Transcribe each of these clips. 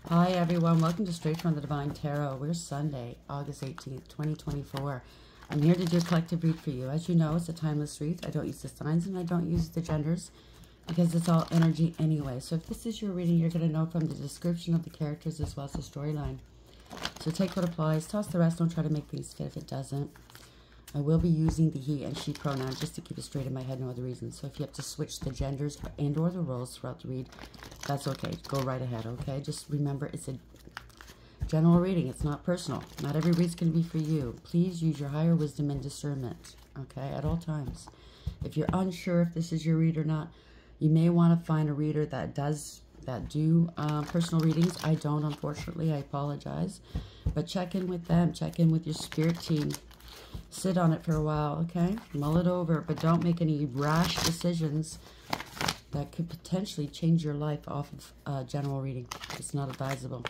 Hi everyone, welcome to Straight from the Divine Tarot. We're Sunday, August 18th, 2024. I'm here to do a collective read for you. As you know, it's a timeless read. I don't use the signs and I don't use the genders because it's all energy anyway. So if this is your reading, you're going to know from the description of the characters as well as the storyline. So take what applies, toss the rest, don't try to make things fit if it doesn't. I will be using the he and she pronoun just to keep it straight in my head, no other reason. So if you have to switch the genders and or the roles throughout the read, that's okay. Go right ahead, okay? Just remember, it's a general reading. It's not personal. Not every read's going to be for you. Please use your higher wisdom and discernment, okay, at all times. If you're unsure if this is your read or not, you may want to find a reader that do personal readings. I don't, unfortunately. I apologize. But check in with them. Check in with your spirit team. Sit on it for a while, okay? Mull it over, but don't make any rash decisions that could potentially change your life off of general reading. It's not advisable.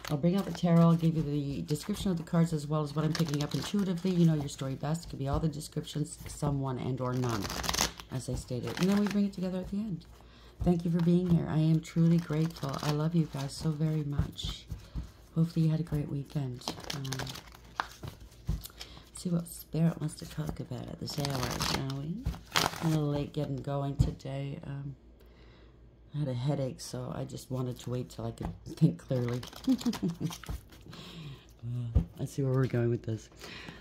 I'll bring out the tarot. I'll give you the description of the cards as well as what I'm picking up intuitively. You know your story best. It could be all the descriptions, some, one, and or none, as I stated. And then we bring it together at the end. Thank you for being here. I am truly grateful. I love you guys so very much. Hopefully you had a great weekend. See what Spirit wants to talk about at this hour, shall we? I'm a little late getting going today. I had a headache, so I just wanted to wait till I could think clearly. Let's see where we're going with this.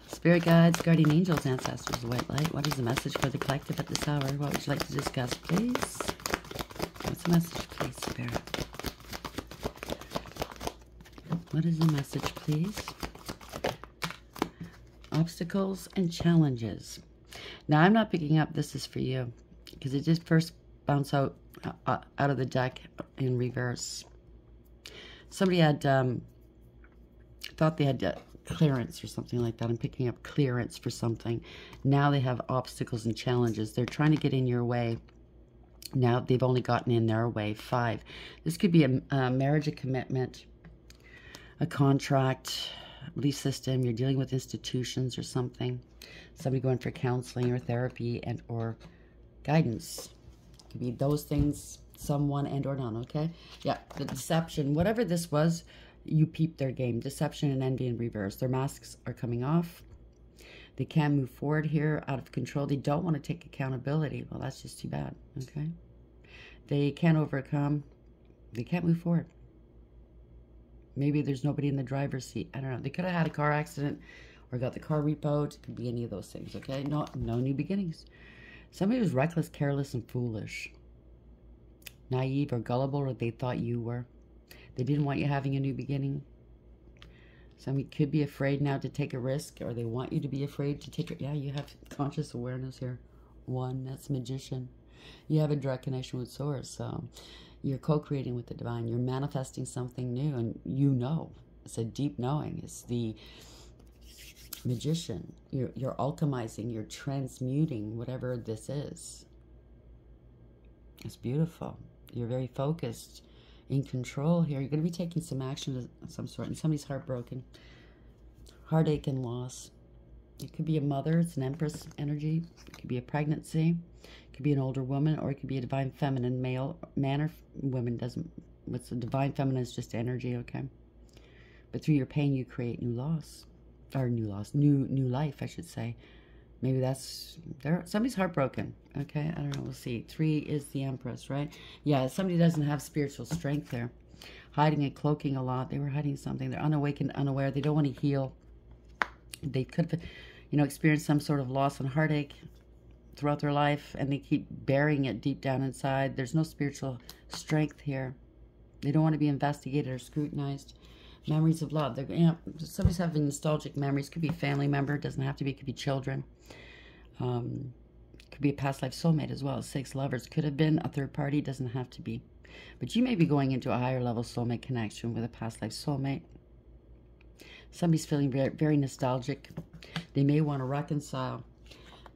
Spirit guides, guardian angels, ancestors, white light. What is the message for the collective at this hour? What would you like to discuss, please? What's the message, please, Spirit? What is the message, please? Obstacles and challenges. Now, I'm not picking up this is for you because it just first bounced out of the deck in reverse. Somebody had thought they had clearance or something like that. I'm picking up clearance for something. Now they have obstacles and challenges. They're trying to get in your way. Now they've only gotten in their way. 5. This could be a marriage, a commitment, a contract, belief system. You're dealing with institutions or something. Somebody going for counseling or therapy and or guidance. It could be those things, someone and or none, okay? Yeah, the deception, whatever this was, you peeped their game. Deception and envy in reverse. Their masks are coming off. They can't move forward here, out of control. They don't want to take accountability. Well, that's just too bad, okay? They can't overcome. They can't move forward. Maybe there's nobody in the driver's seat. I don't know. They could have had a car accident or got the car repoed. It could be any of those things, okay? No new beginnings. Somebody was reckless, careless, and foolish. Naive or gullible, or they thought you were. They didn't want you having a new beginning. Somebody could be afraid now to take a risk, or they want you to be afraid to take it. Yeah, you have conscious awareness here. 1, that's magician. You have a direct connection with source, so you're co-creating with the divine. You're manifesting something new, and you know. It's a deep knowing. It's the magician. You're alchemizing. You're transmuting whatever this is. It's beautiful. You're very focused, in control here. You're going to be taking some action of some sort, and somebody's heartbroken. Heartache and loss. It could be a mother. It's an empress energy. It could be a pregnancy. It could be an older woman, or it could be a divine feminine, male, man or woman. Doesn't. What's the divine feminine is just energy, okay? But through your pain, you create new loss, or new life, I should say. Maybe that's there. Somebody's heartbroken, okay? I don't know. We'll see. 3 is the empress, right? Yeah, somebody doesn't have spiritual strength there, hiding and cloaking a lot. They were hiding something. They're unawakened, unaware. They don't want to heal. They could have, experienced some sort of loss and heartache throughout their life, and they keep burying it deep down inside. There's no spiritual strength here. They don't want to be investigated or scrutinized. Memories of love. Somebody's having nostalgic memories. Could be a family member. Doesn't have to be. Could be children. Could be a past life soulmate as well. 6 lovers. Could have been a third party. Doesn't have to be. But you may be going into a higher level soulmate connection with a past life soulmate. Somebody's feeling very, very nostalgic. They may want to reconcile.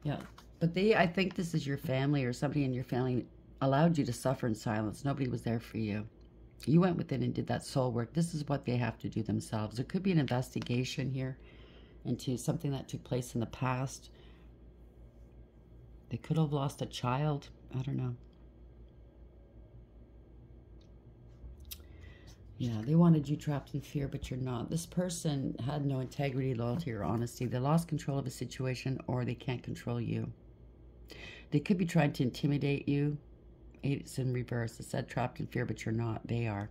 Yeah. But I think this is your family, or somebody in your family allowed you to suffer in silence. Nobody was there for you. You went within and did that soul work. This is what they have to do themselves. There could be an investigation here into something that took place in the past. They could have lost a child. I don't know. Yeah, they wanted you trapped in fear, but you're not. This person had no integrity, loyalty, or honesty. They lost control of a situation, or they can't control you. They could be trying to intimidate you. It's in reverse. It said trapped in fear, but you're not. They are.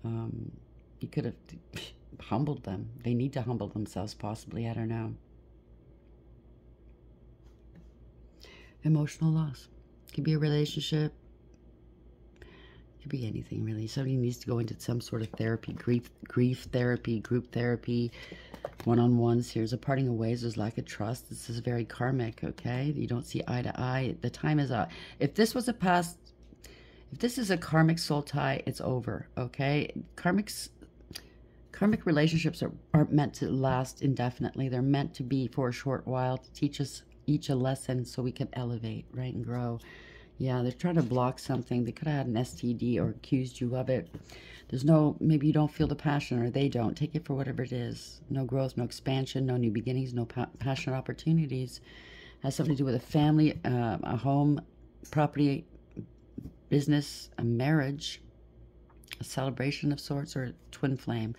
You could have humbled them. They need to humble themselves, possibly. I don't know. Emotional loss. Could be a relationship. Could be anything, really. Somebody needs to go into some sort of therapy, grief therapy, group therapy, one-on-ones. Here's a parting of ways. There's lack of trust. This is very karmic, okay? You don't see eye to eye. The time is up. If this was a past, if this is a karmic soul tie, it's over, okay? Karmic relationships aren't meant to last indefinitely. They're meant to be for a short while to teach us each a lesson so we can elevate, right, and grow. Yeah, they're trying to block something. They could have had an STD or accused you of it. There's no, maybe you don't feel the passion, or they don't. Take it for whatever it is. No growth, no expansion, no new beginnings, no passionate opportunities. Has something to do with a family, a home, property, business, a marriage, a celebration of sorts, or a twin flame.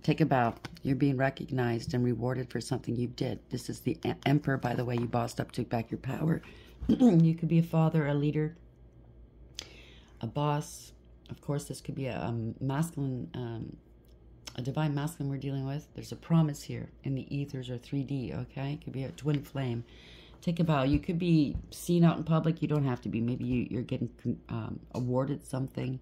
Take a bow. You're being recognized and rewarded for something you did. This is the Emperor, by the way. You bossed up, took back your power. You could be a father, a leader, a boss. Of course, this could be a masculine, a divine masculine we're dealing with. There's a promise here in the ethers or 3D, okay? It could be a twin flame. Take a bow. You could be seen out in public. You don't have to be. Maybe you're getting awarded something,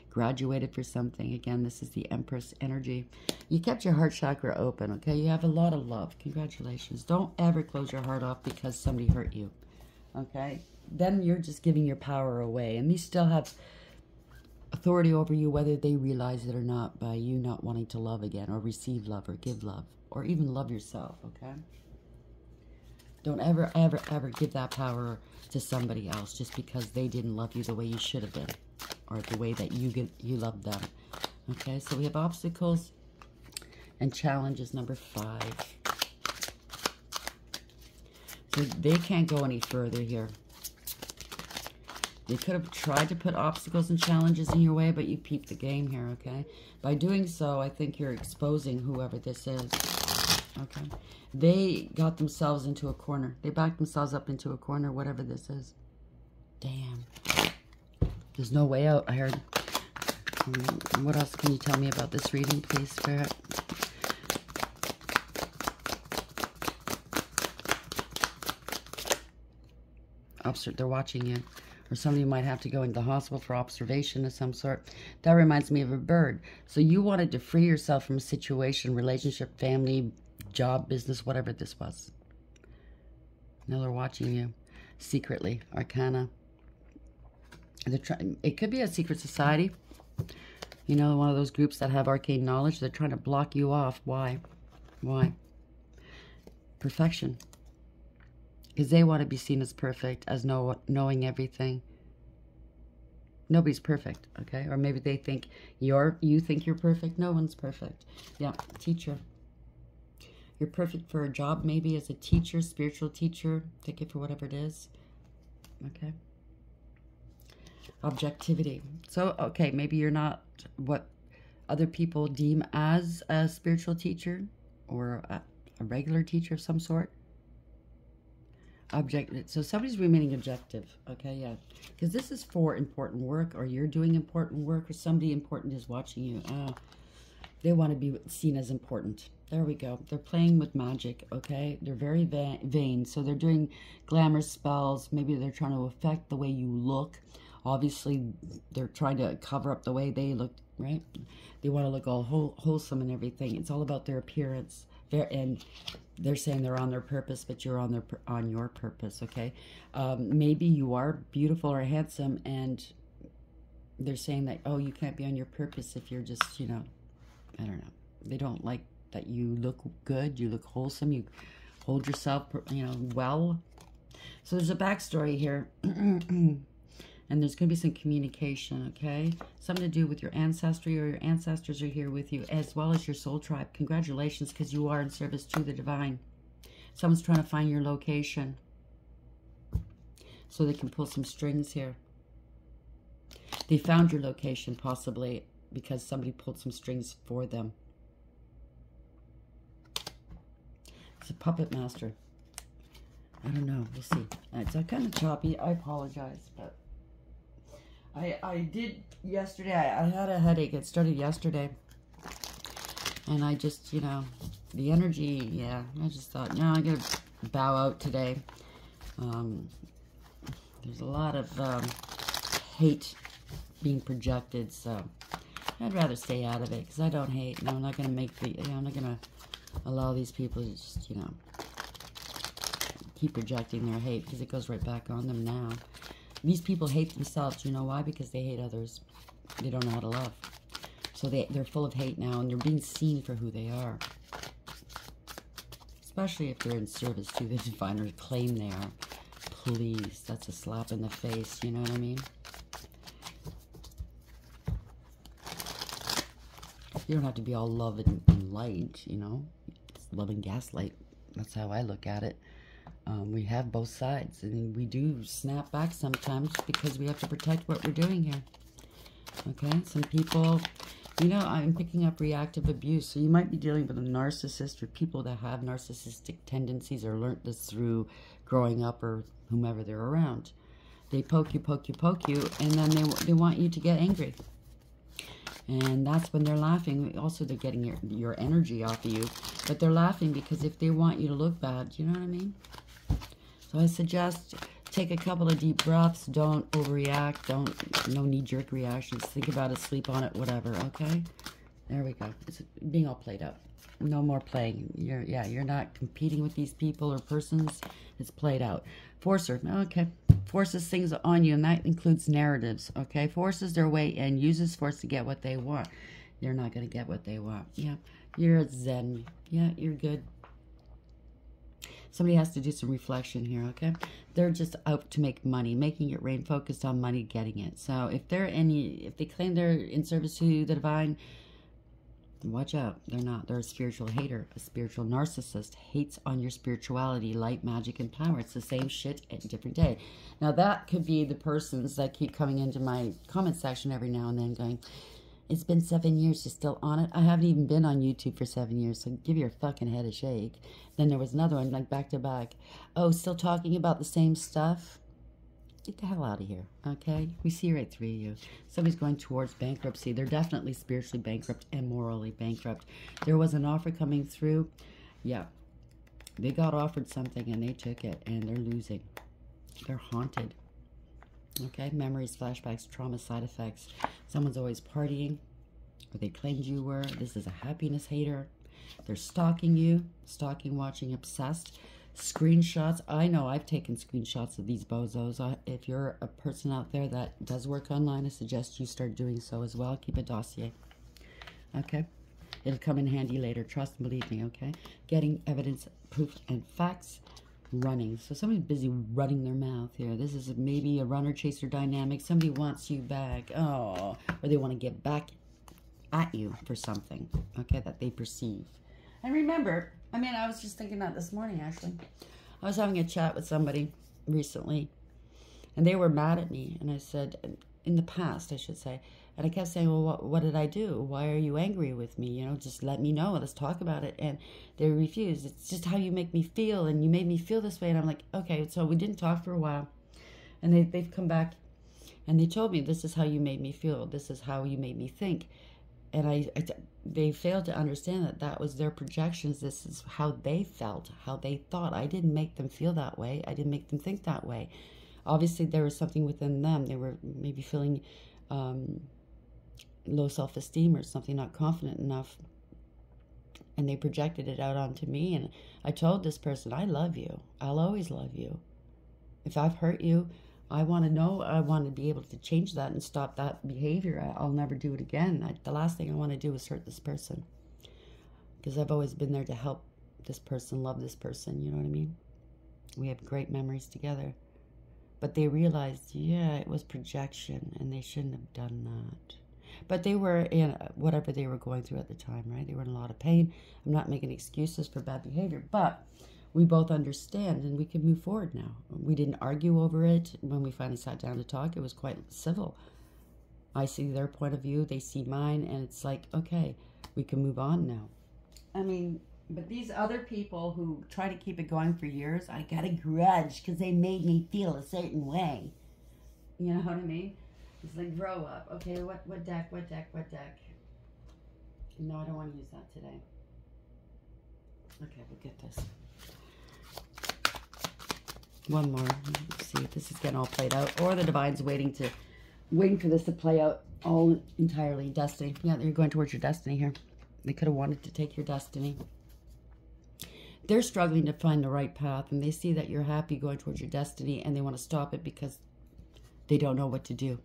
graduated for something. Again, this is the Empress energy. You kept your heart chakra open, okay? You have a lot of love. Congratulations. Don't ever close your heart off because somebody hurt you. Okay, then you're just giving your power away, and these still have authority over you whether they realize it or not, by you not wanting to love again or receive love or give love or even love yourself. Okay, don't ever give that power to somebody else just because they didn't love you the way you should have been, or the way that you loved them. Okay, so we have obstacles and challenges, number 5. So they can't go any further here. They could have tried to put obstacles and challenges in your way, but you peeped the game here, okay? By doing so, I think you're exposing whoever this is, okay? They got themselves into a corner. They backed themselves up into a corner, whatever this is. Damn. There's no way out, I heard. What else can you tell me about this reading, please, Spirit? They're watching you, or somebody might have to go into the hospital for observation of some sort. That reminds me of a bird. So you wanted to free yourself from a situation, relationship, family, job, business, whatever this was. Now they're watching you secretly. Arcana. It could be a secret society. You know, one of those groups that have arcane knowledge. They're trying to block you off. Why? Why? Perfection. Because they want to be seen as perfect, as knowing everything. Nobody's perfect, okay? Or maybe they think you think you're perfect. No one's perfect. Yeah, teacher. You're perfect for a job, maybe as a teacher, spiritual teacher. Take it for whatever it is. Okay. Objectivity. So, okay, maybe you're not what other people deem as a spiritual teacher or a regular teacher of some sort. So somebody's remaining objective, okay, yeah, because this is for important work, or you're doing important work, or somebody important is watching you. They want to be seen as important. There we go. They're playing with magic, okay? They're very vain, so they're doing glamour spells. Maybe they're trying to affect the way you look. Obviously, they're trying to cover up the way they look, right? They want to look all wholesome and everything. It's all about their appearance. And they're saying they're on their purpose, but you're on your purpose, okay? Maybe you are beautiful or handsome, and they're saying that, oh, you can't be on your purpose if you're just, you know, I don't know. They don't like that you look good, you look wholesome, you hold yourself, you know, well. So there's a backstory here. And there's going to be some communication, okay? Something to do with your ancestry, or your ancestors are here with you, as well as your soul tribe. Congratulations, because you are in service to the divine. Someone's trying to find your location so they can pull some strings here. They found your location, possibly. because somebody pulled some strings for them. It's a puppet master. I don't know. We'll see. It's kind of choppy. I apologize, but I did yesterday. I had a headache. It started yesterday. And I just, you know, the energy, yeah, I just thought, no, I'm going to bow out today. There's a lot of hate being projected, so I'd rather stay out of it because I don't hate. And I'm not going to make the, you know, I'm not going to allow these people to just, you know, keep projecting their hate because it goes right back on them now. These people hate themselves. You know why? Because they hate others. They don't know how to love. So they're full of hate now, and they're being seen for who they are. Especially if they're in service to the divine or claim they are. Please, that's a slap in the face, you know what I mean? You don't have to be all love and light, you know? It's love and gaslight. That's how I look at it. We have both sides, and we do snap back sometimes because we have to protect what we're doing here. Okay? Some people... You know, I'm picking up reactive abuse. So you might be dealing with a narcissist or people that have narcissistic tendencies or learned this through growing up or whomever they're around. They poke you, and then they want you to get angry. And that's when they're laughing. Also, they're getting your energy off of you. But they're laughing because if they want you to look bad, you know what I mean? So I suggest... Take a couple of deep breaths. Don't overreact. No knee-jerk reactions. Think about it. Sleep on it. Whatever. Okay. There we go. It's being all played out. No more playing. You're not competing with these people or persons. It's played out. Forcer. Okay. Forces things on you, and that includes narratives. Okay. Forces their way in. Uses force to get what they want. You're not going to get what they want. Yeah. You're zen. Yeah. You're good. Somebody has to do some reflection here, okay? They're just out to make money, making it rain, focused on money, getting it. So if they claim they're in service to the divine, watch out. They're not. They're a spiritual hater, a spiritual narcissist, hates on your spirituality, light, magic, and power. It's the same shit at a different day. Now that could be the persons that keep coming into my comment section every now and then going, it's been 7 years, you're still on it. I haven't even been on YouTube for 7 years, so give your fucking head a shake. Then there was another one, like back to back. Oh, still talking about the same stuff? Get the hell out of here, okay? We see right through you. Somebody's going towards bankruptcy. They're definitely spiritually bankrupt and morally bankrupt. There was an offer coming through. Yeah, they got offered something and they took it, and they're losing. They're haunted. Okay, memories, flashbacks, trauma, side effects. Someone's always partying, or they claimed you were. This is a happiness hater. They're stalking you, stalking, watching, obsessed. Screenshots. I know I've taken screenshots of these bozos. If you're a person out there that does work online, I suggest you start doing so as well. Keep a dossier. Okay? It'll come in handy later. Trust and believe me, okay? Getting evidence, proof, and facts. Running. So somebody's busy running their mouth here. This is maybe a runner-chaser dynamic. Somebody wants you back. Oh, or they want to get back at you for something, okay, that they perceive. And remember, I mean, I was just thinking that this morning, actually. I was having a chat with somebody recently, and they were mad at me. And I said, in the past, I should say, and I kept saying, well, what did I do? Why are you angry with me? You know, just let me know. Let's talk about it. And they refused. It's just how you make me feel, and you made me feel this way. And I'm like, okay, so we didn't talk for a while. And they've come back, and they told me, this is how you made me feel. This is how you made me think. And they failed to understand that that was their projections. This is how they felt, how they thought. I didn't make them feel that way. I didn't make them think that way. Obviously, there was something within them. They were maybe feeling low self-esteem or something, not confident enough. And they projected it out onto me. And I told this person, I love you. I'll always love you. If I've hurt you, I want to know. I want to be able to change that and stop that behavior. I'll never do it again. The last thing I want to do is hurt this person. Because I've always been there to help this person, love this person. You know what I mean? We have great memories together. But they realized, yeah, it was projection, and they shouldn't have done that. But they were in whatever they were going through at the time, right? They were in a lot of pain. I'm not making excuses for bad behavior, but we both understand, and we can move forward now. We didn't argue over it. When we finally sat down to talk, it was quite civil. I see their point of view, they see mine, and it's like, okay, we can move on now. I mean, but these other people who try to keep it going for years, I got a grudge because they made me feel a certain way. You know what I mean? It's like, grow up. Okay, what deck? No, I don't want to use that today. Okay, we'll get this. One more. Let's see if this is getting all played out. Or the Divine's waiting for this to play out all entirely. Destiny. Yeah, you're going towards your destiny here. They could have wanted to take your destiny. They're struggling to find the right path, and they see that you're happy going towards your destiny, and they want to stop it because they don't know what to do.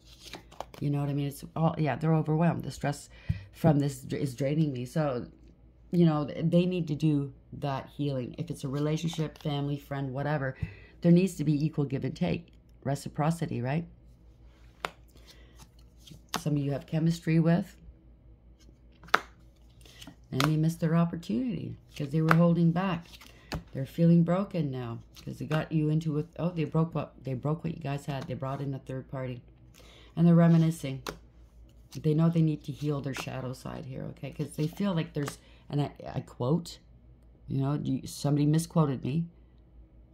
You know what I mean? It's all, yeah, they're overwhelmed. The stress from this is draining me. So, you know, they need to do that healing. If it's a relationship, family, friend, whatever, there needs to be equal give and take. Reciprocity, right? Some of you have chemistry with, and they missed their opportunity because they were holding back. They're feeling broken now because they got you into it. Oh, they broke what you guys had. They brought in a third party, and they're reminiscing. They know they need to heal their shadow side here, okay? Because they feel like there's, and I quote, you know, somebody misquoted me.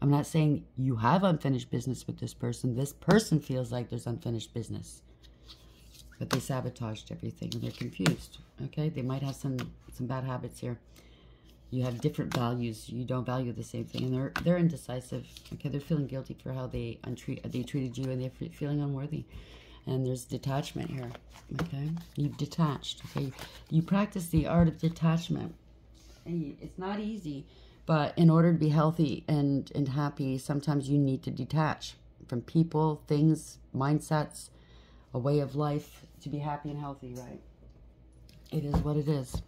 I'm not saying you have unfinished business with this person. This person feels like there's unfinished business. But they sabotaged everything and they're confused, okay? They might have some bad habits here. You have different values. You don't value the same thing. And they're indecisive, okay? They're feeling guilty for how they treated you, and they're feeling unworthy. And there's detachment here, okay? You've detached, okay? You practice the art of detachment. And it's not easy, but in order to be healthy and happy, sometimes you need to detach from people, things, mindsets, a way of life to be happy and healthy, right? It is what it is.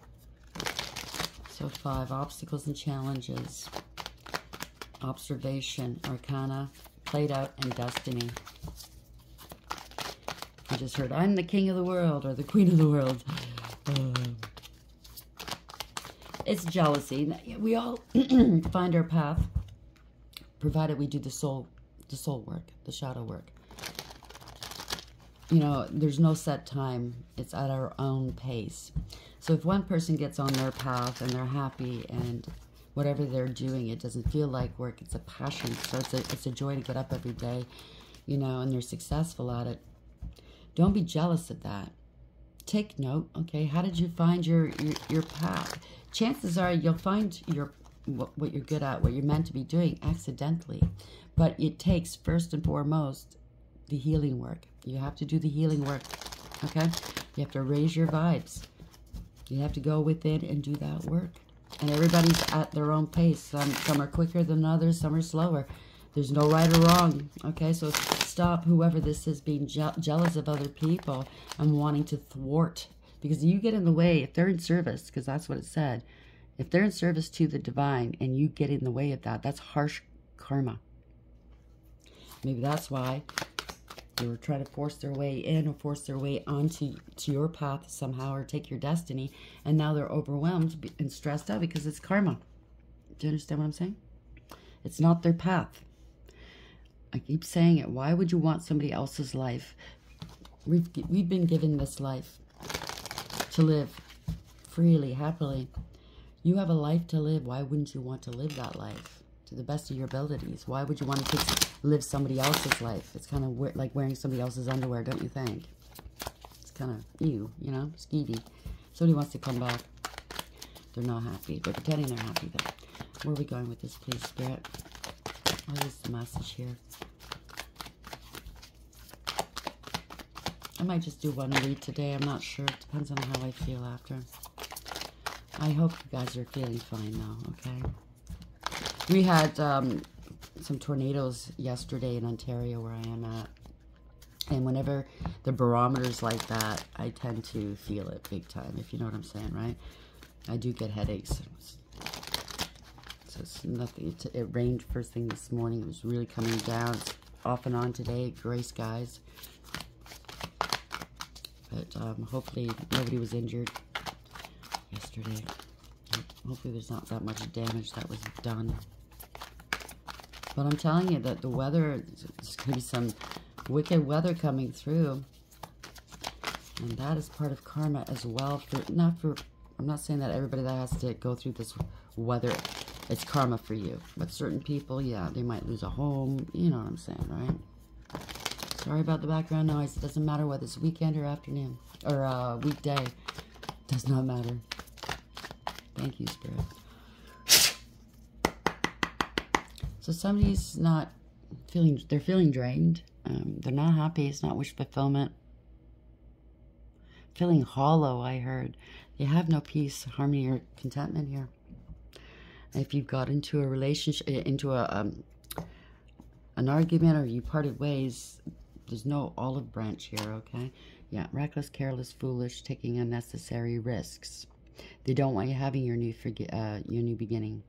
So 5, obstacles and challenges. Observation, arcana, played out, and destiny. I just heard, I'm the king of the world, or the queen of the world. It's jealousy. We all find our path, provided we do the soul work, the shadow work. You know, there's no set time. It's at our own pace. So if one person gets on their path and they're happy and whatever they're doing, it doesn't feel like work, it's a passion. So it's a joy to get up every day, you know, and they're successful at it. Don't be jealous of that. Take note, okay? How did you find your path? Chances are you'll find what you're good at, what you're meant to be doing accidentally. But it takes, first and foremost, the healing work. You have to do the healing work, okay? You have to raise your vibes. You have to go within and do that work. And everybody's at their own pace. Some are quicker than others, some are slower. There's no right or wrong, okay? So stop whoever this is being jealous of other people and wanting to thwart. Because you get in the way, if they're in service, because that's what it said, if they're in service to the divine and you get in the way of that, that's harsh karma. Maybe that's why they were trying to force their way in or force their way onto your path somehow or take your destiny. And now they're overwhelmed and stressed out because it's karma. Do you understand what I'm saying? It's not their path. I keep saying it. Why would you want somebody else's life? We've been given this life to live freely, happily. You have a life to live. Why wouldn't you want to live that life to the best of your abilities? Why would you want to live somebody else's life? It's kind of like wearing somebody else's underwear, don't you think? It's kind of you know, skeevy. Somebody wants to come back. They're not happy. They're pretending they're happy, though. Where are we going with this, please, Spirit? What is the message here? I might just do one read today. I'm not sure. It depends on how I feel after. I hope you guys are feeling fine now, okay? We had some tornadoes yesterday in Ontario where I am at. And whenever the barometer's like that, I tend to feel it big time, if you know what I'm saying, right? I do get headaches. So it's nothing. It rained first thing this morning. It was really coming down. It's off and on today. Gray skies. But hopefully nobody was injured yesterday. Hopefully there's not that much damage that was done. But I'm telling you that the weather, there's going to be some wicked weather coming through. And that is part of karma as well. I'm not saying that everybody that has to go through this, whether it's karma for you. But certain people, yeah, they might lose a home. You know what I'm saying, right? Sorry about the background noise. It doesn't matter whether it's weekend or afternoon. Or weekday. Does not matter. Thank you, Spirit. So somebody's not feeling, they're feeling drained. They're not happy. It's not wish fulfillment. Feeling hollow, I heard. They have no peace, harmony, or contentment here. If you've got into a relationship, into an argument, or you parted ways, there's no olive branch here, okay? Yeah, reckless, careless, foolish, taking unnecessary risks. They don't want you having your new beginning.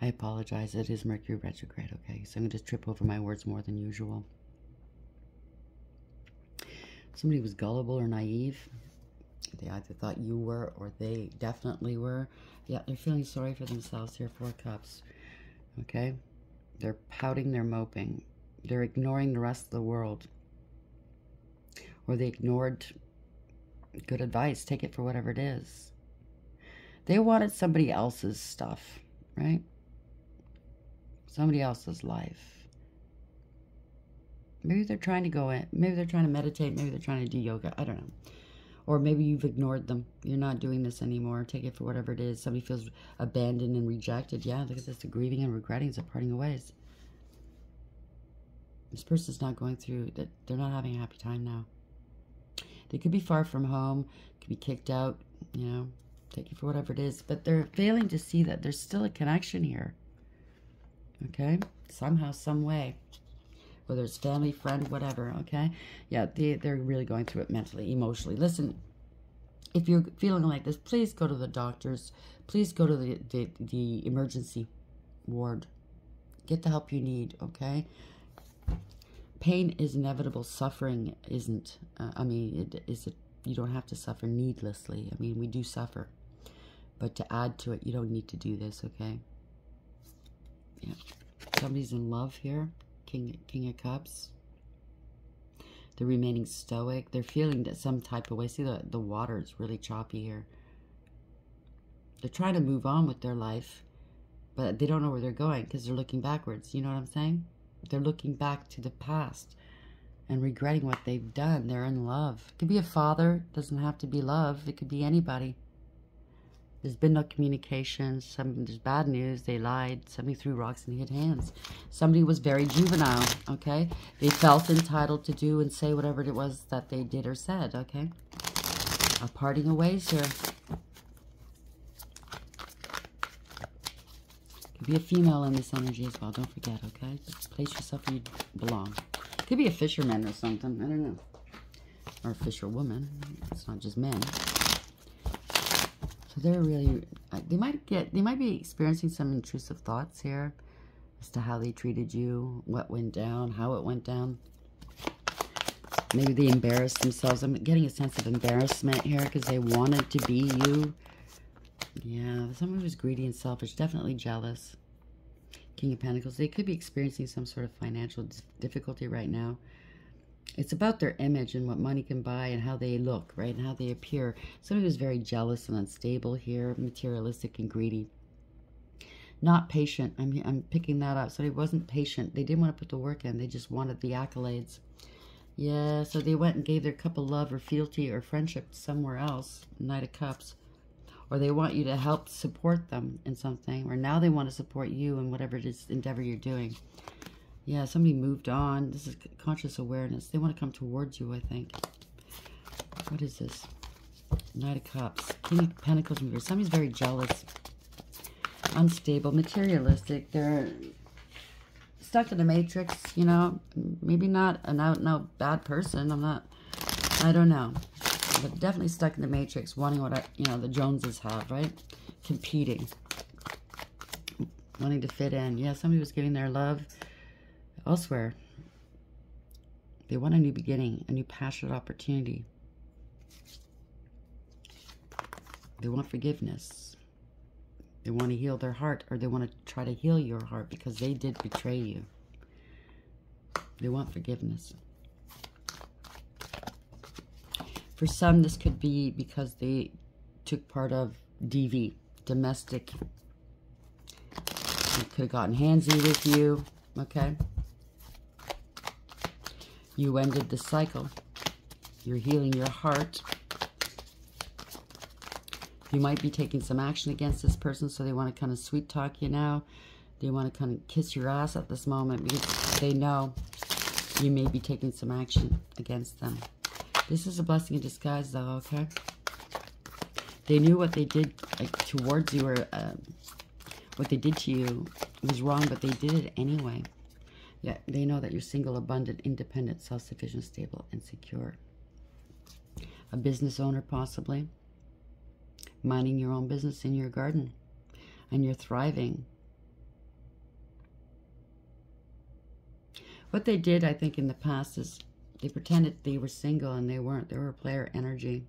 I apologize. It is Mercury retrograde, okay? So I'm going to trip over my words more than usual. Somebody was gullible or naive. They either thought you were or they definitely were. Yeah, they're feeling sorry for themselves here, 4 cups. Okay? They're pouting, they're moping. They're ignoring the rest of the world. Or they ignored good advice. Take it for whatever it is. They wanted somebody else's stuff, right? Somebody else's life. Maybe they're trying to go in. Maybe they're trying to meditate. Maybe they're trying to do yoga. I don't know. Or maybe you've ignored them. You're not doing this anymore. Take it for whatever it is. Somebody feels abandoned and rejected. Yeah, look at this. The grieving and regretting is a parting of ways. This person's not going through that. They're not having a happy time now. They could be far from home. Could be kicked out. You know, take it for whatever it is. But they're failing to see that there's still a connection here. Okay? Somehow, some way. Whether it's family, friend, whatever, okay? Yeah, they're really going through it mentally, emotionally. Listen, if you're feeling like this, please go to the doctors. Please go to the emergency ward. Get the help you need, okay? Pain is inevitable. Suffering isn't. You don't have to suffer needlessly. I mean, we do suffer. But to add to it, you don't need to do this, okay? Yeah. Somebody's in love here. King of Cups. They're remaining stoic. They're feeling that some type of way. See, the water is really choppy here. They're trying to move on with their life, but they don't know where they're going because they're looking backwards. You know what I'm saying? They're looking back to the past and regretting what they've done. They're in love. It could be a father. It doesn't have to be love. It could be anybody. There's been no communication. There's bad news. They lied. Somebody threw rocks and hit hands. Somebody was very juvenile, okay? They felt entitled to do and say whatever it was that they did or said, okay? A parting of ways here. Could be a female in this energy as well. Don't forget, okay? Just place yourself where you belong. Could be a fisherman or something. I don't know. Or a fisherwoman. It's not just men. So they're really, they might be experiencing some intrusive thoughts here as to how they treated you, what went down, how it went down. Maybe they embarrassed themselves. I'm getting a sense of embarrassment here because they wanted to be you. Yeah, someone who's greedy and selfish, definitely jealous. King of Pentacles. They could be experiencing some sort of financial difficulty right now. It's about their image and what money can buy and how they look, right? And how they appear. Somebody who's very jealous and unstable here, materialistic and greedy. Not patient. I'm picking that up. So they wasn't patient. They didn't want to put the work in. They just wanted the accolades. Yeah, so they went and gave their cup of love or fealty or friendship somewhere else. Knight of Cups. Or they want you to help support them in something. Or now they want to support you in whatever it is endeavor you're doing. Yeah, somebody moved on. This is conscious awareness. They want to come towards you, I think. What is this? Knight of Cups. King of Pentacles mover. Somebody's very jealous. Unstable. Materialistic. They're stuck in the matrix, you know. Maybe not an out-and-out bad person. I don't know. But definitely stuck in the matrix, wanting what, the Joneses have, right? Competing. Wanting to fit in. Yeah, somebody was giving their love elsewhere. They want a new beginning, a new passionate opportunity. They want forgiveness. They want to heal their heart, or they want to try to heal your heart because they did betray you. They want forgiveness. For some, this could be because they took part of DV, domestic. They could have gotten handsy with you, okay? You ended the cycle. You're healing your heart. You might be taking some action against this person, so they want to kind of sweet talk you now. They want to kind of kiss your ass at this moment because they know you may be taking some action against them. This is a blessing in disguise, though, okay? They knew what they did towards you, or what they did to you was wrong, but they did it anyway. Yeah, they know that you're single, abundant, independent, self-sufficient, stable, and secure. A business owner, possibly. Minding your own business in your garden. And you're thriving. What they did, I think, in the past is they pretended they were single and they weren't. They were player energy.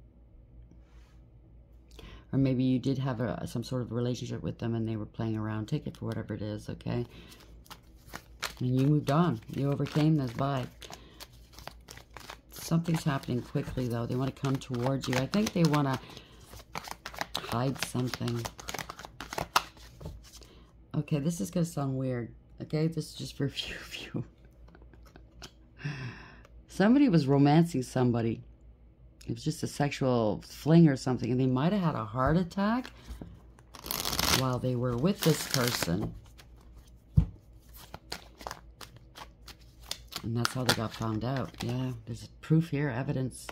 Or maybe you did have some sort of relationship with them and they were playing around. Take it for whatever it is, okay? And you moved on. You overcame this. Bye. Something's happening quickly, though. They want to come towards you. I think they want to hide something. Okay, this is going to sound weird. Okay, this is just for a few of you. Somebody was romancing somebody. It was just a sexual fling or something, and they might have had a heart attack while they were with this person. And that's how they got found out. Yeah, there's proof here, evidence.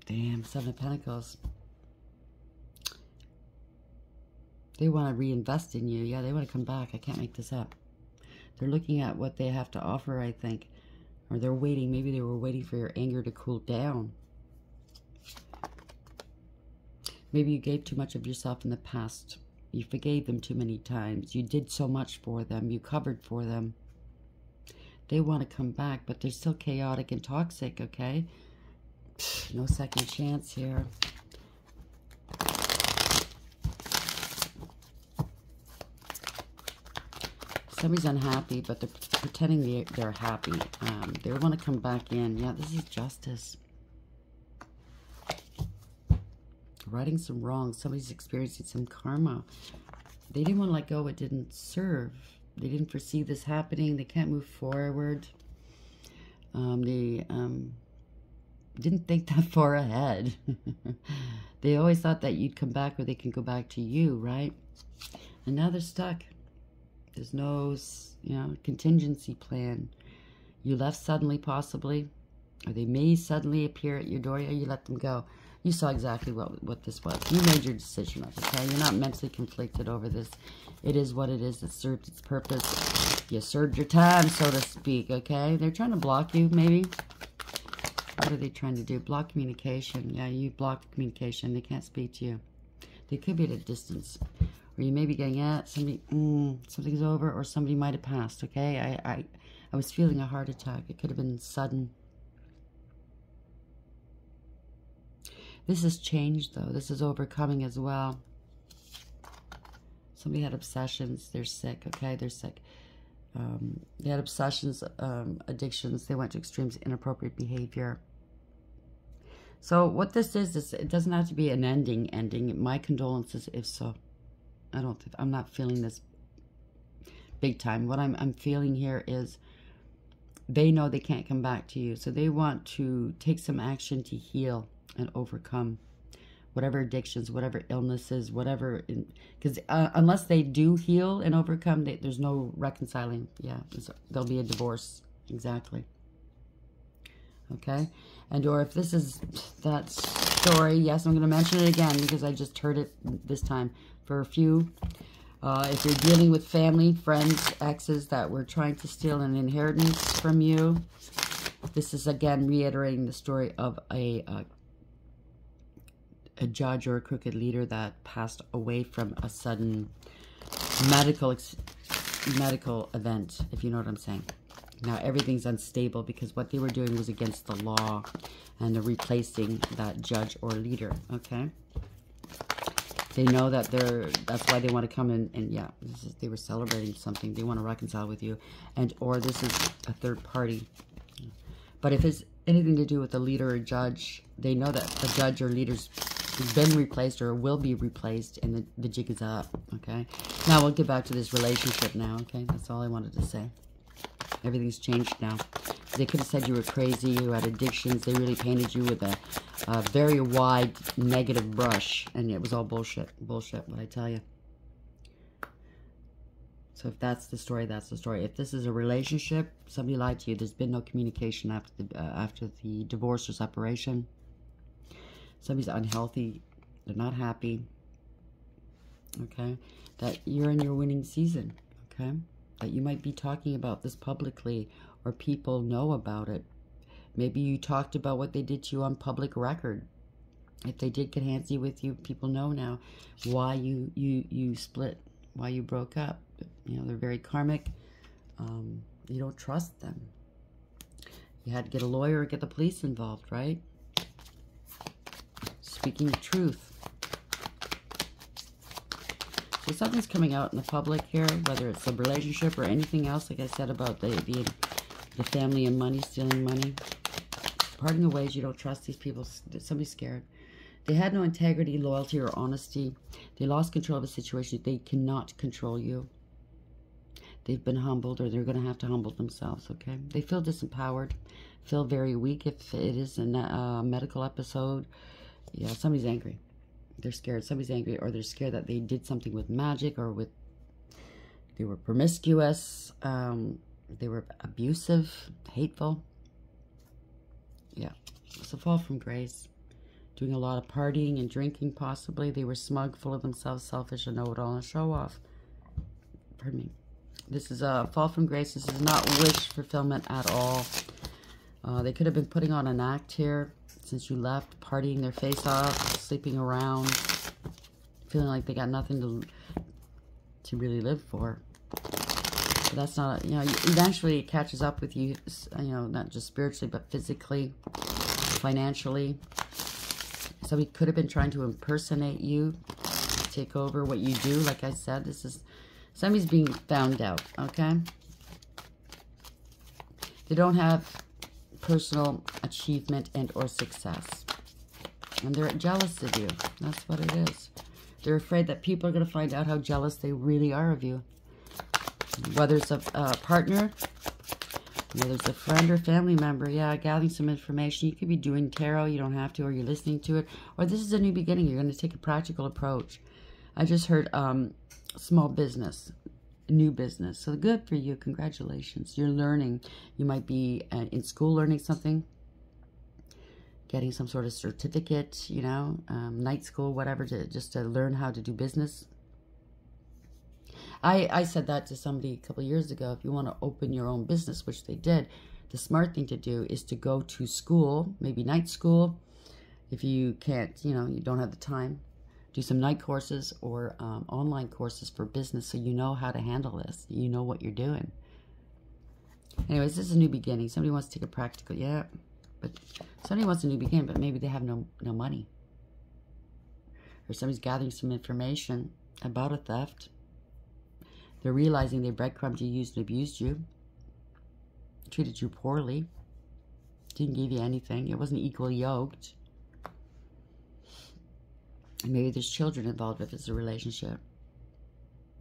Damn, Seven of Pentacles. They want to reinvest in you. Yeah, they want to come back. I can't make this up. They're looking at what they have to offer, I think. Or they're waiting. Maybe they were waiting for your anger to cool down. Maybe you gave too much of yourself in the past. You forgave them too many times. You did so much for them. You covered for them. They want to come back, but they're still chaotic and toxic, okay? No second chance here. Somebody's unhappy, but they're pretending they're happy. They want to come back in. Yeah, this is justice. Righting some wrongs. Somebody's experiencing some karma. They didn't want to let go. It didn't serve. They didn't foresee this happening. They can't move forward. They didn't think that far ahead. They always thought that you'd come back or they can go back to you, right? And now they're stuck. There's no, contingency plan. You left suddenly, possibly. Or they may suddenly appear at your door. Yeah, you let them go. You saw exactly what this was. You made your decision, okay? You're not mentally conflicted over this. It is what it is. It served its purpose. You served your time, so to speak, okay? They're trying to block you, maybe. What are they trying to do? Block communication. Yeah, you blocked communication. They can't speak to you. They could be at a distance. Or you may be getting at somebody, something's over, or somebody might have passed, okay? I was feeling a heart attack. It could have been sudden. This has changed, though. This is overcoming as well. Somebody had obsessions. They're sick, okay? They're sick. They had obsessions, addictions. They went to extremes, inappropriate behavior. So what this is it doesn't have to be an ending. My condolences if so. I'm not feeling this big time. What I'm feeling here is they know they can't come back to you. So they want to take some action to heal and overcome whatever addictions, whatever illnesses, whatever. Because unless they do heal and overcome, there's no reconciling. Yeah, there'll be a divorce. Exactly. Okay? And or if this is that story, yes, I'm going to mention it again because I just heard it this time. For a few, if you're dealing with family, friends, exes that were trying to steal an inheritance from you, this is again reiterating the story of a judge or a crooked leader that passed away from a sudden medical event, if you know what I'm saying. Now everything's unstable because what they were doing was against the law, and they're replacing that judge or leader. Okay. They know that that's why they want to come in, and yeah, they were celebrating something. They want to reconcile with you, or this is a third party. But if anything to do with the leader or judge. They know that the judge or leader's been replaced or will be replaced, and the jig is up, okay? Now we'll get back to this relationship now, okay? That's all I wanted to say. Everything's changed now. They could have said you were crazy, you had addictions. They really painted you with a very wide negative brush, and it was all bullshit. Bullshit, what I tell you. So if that's the story, that's the story. If this is a relationship, somebody lied to you. There's been no communication after the divorce or separation. Somebody's unhealthy. They're not happy. Okay? That you're in your winning season. Okay? That you might be talking about this publicly, or people know about it. Maybe you talked about what they did to you on public record. If they did get handsy with you, people know now why you split, why you broke up. You know, they're very karmic. You don't trust them. You had to get a lawyer or get the police involved, right? Speaking the truth. So something's coming out in the public here, whether it's a relationship or anything else, like I said about the family and money, stealing money. Parting the ways, you don't trust these people. Somebody's scared. They had no integrity, loyalty, or honesty. They lost control of the situation. They cannot control you. They've been humbled, or they're going to have to humble themselves, okay? They feel disempowered, feel very weak if it is a medical episode. Yeah, somebody's angry. They're scared. Somebody's angry, or they're scared that they did something with magic, or they were promiscuous, they were abusive, hateful. Yeah, it's a fall from grace. Doing a lot of partying and drinking, possibly. They were smug, full of themselves, selfish, and know-it-all, and show-off. Pardon me. This is a fall from grace. This is not wish fulfillment at all. They could have been putting on an act here since you left, partying their face off, sleeping around, feeling like they got nothing to really live for. But that's not, you know, eventually it catches up with you, you know, not just spiritually, but physically, financially. Somebody could have been trying to impersonate you, take over what you do. Like I said, this is, somebody's being found out, okay? They don't have personal achievement and or success. And they're jealous of you. That's what it is. They're afraid that people are going to find out how jealous they really are of you. Whether it's a partner, whether it's a friend or family member, yeah, gathering some information. You could be doing tarot, you don't have to, or you're listening to it. Or this is a new beginning. You're going to take a practical approach. I just heard small business, new business. So good for you. Congratulations. You're learning. You might be in school learning something, getting some sort of certificate, you know, night school, whatever, just to learn how to do business. I said that to somebody a couple of years ago. If you want to open your own business, which they did, the smart thing to do is to go to school, maybe night school. If you can't, you know, you don't have the time, do some night courses or online courses for business so you know how to handle this. You know what you're doing. Anyways, this is a new beginning. Somebody wants to take a practical, yeah. But somebody wants a new beginning, but maybe they have no money. Or somebody's gathering some information about a theft. They're realizing they breadcrumbed you, used and abused you. Treated you poorly. Didn't give you anything. It wasn't equally yoked. And maybe there's children involved if it's a relationship.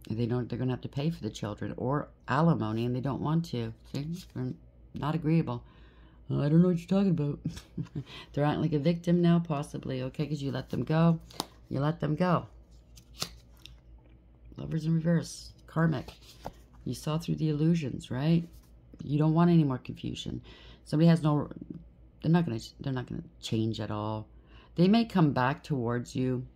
And they're going to have to pay for the children or alimony, and they don't want to. See? They're not agreeable. Oh, I don't know what you're talking about. They're acting like a victim now, possibly, okay? Because you let them go. You let them go. Lovers in reverse. Karmic. You saw through the illusions, right? You don't want any more confusion. Somebody has no... They're not going to change at all. They may come back towards you,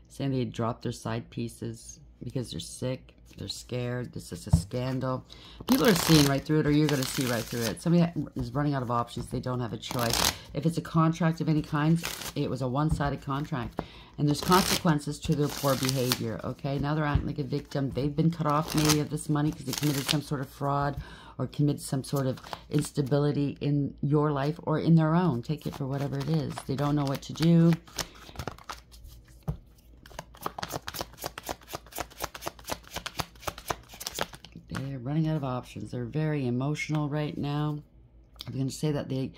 saying they dropped their side pieces because they're sick, they're scared, this is a scandal. People are seeing right through it, or you're going to see right through it. Somebody is running out of options. They don't have a choice. If it's a contract of any kind, it was a one-sided contract. And there's consequences to their poor behavior, okay? Now they're acting like a victim. They've been cut off maybe of this money because they committed some sort of fraud or committed some sort of instability in your life or in their own. Take it for whatever it is. They don't know what to do. They're running out of options. They're very emotional right now. I'm going to say that they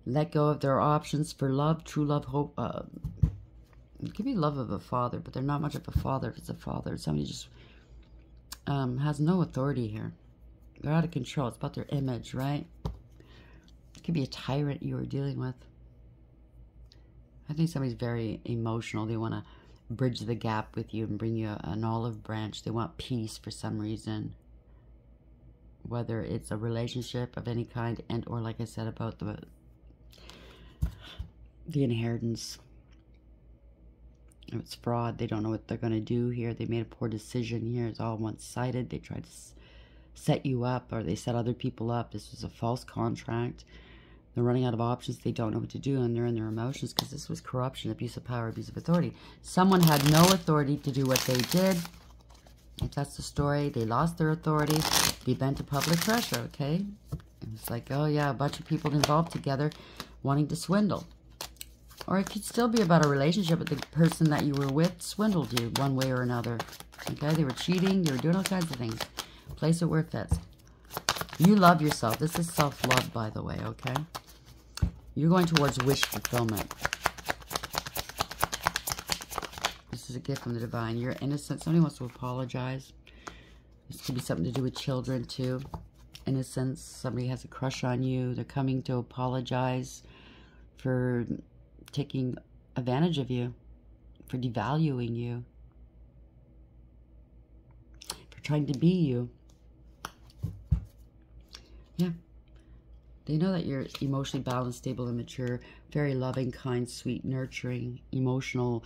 let go of their options for love, true love, hope. It could be love of a father, but they're not much of a father if it's a father. Somebody just has no authority here. They're out of control. It's about their image, right? It could be a tyrant you are dealing with. I think somebody's very emotional. They want to bridge the gap with you and bring you an olive branch. They want peace for some reason. Whether it's a relationship of any kind, and or like I said about the inheritance. If it's fraud, they don't know what they're going to do here. They made a poor decision here. It's all one-sided. They tried to set you up, or they set other people up. This was a false contract. They're running out of options. They don't know what to do, and they're in their emotions because this was corruption, abuse of power, abuse of authority. Someone had no authority to do what they did. If that's the story, they lost their authority. They bent to public pressure, okay? It was like, oh yeah, a bunch of people involved together wanting to swindle. Or it could still be about a relationship with the person that you were with swindled you one way or another. Okay, they were cheating, they were doing all kinds of things. Place it where it fits. You love yourself. This is self-love, by the way, okay? You're going towards wish fulfillment. This is a gift from the divine. You're innocent. Somebody wants to apologize. This could be something to do with children, too. Innocence. Somebody has a crush on you. They're coming to apologize for taking advantage of you, for devaluing you, for trying to be you. Yeah. They know that you're emotionally balanced, stable, and mature, very loving, kind, sweet, nurturing, emotional.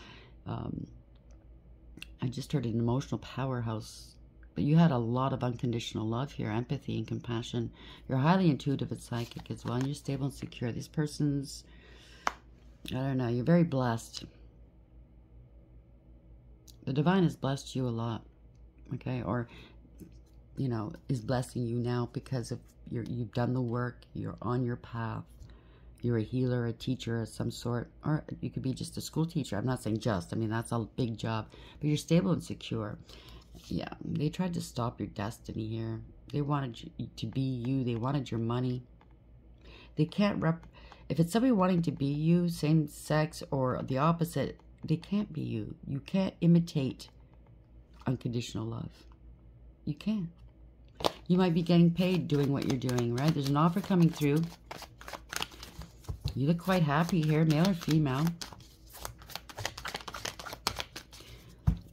I just heard an emotional powerhouse. But you had a lot of unconditional love here, empathy and compassion. You're highly intuitive and psychic as well, and you're stable and secure. These persons, I don't know, you're very blessed. The divine has blessed you a lot, okay? Or, you know, is blessing you now because of you've done the work, you're on your path. You're a healer, a teacher of some sort, or you could be just a school teacher. I'm not saying just, I mean, that's a big job, but you're stable and secure. Yeah, they tried to stop your destiny here. They wanted you to be you. They wanted your money. They can't if it's somebody wanting to be you, same sex or the opposite, they can't be you. You can't imitate unconditional love. You can't. You might be getting paid doing what you're doing, right? There's an offer coming through. You look quite happy here, male or female.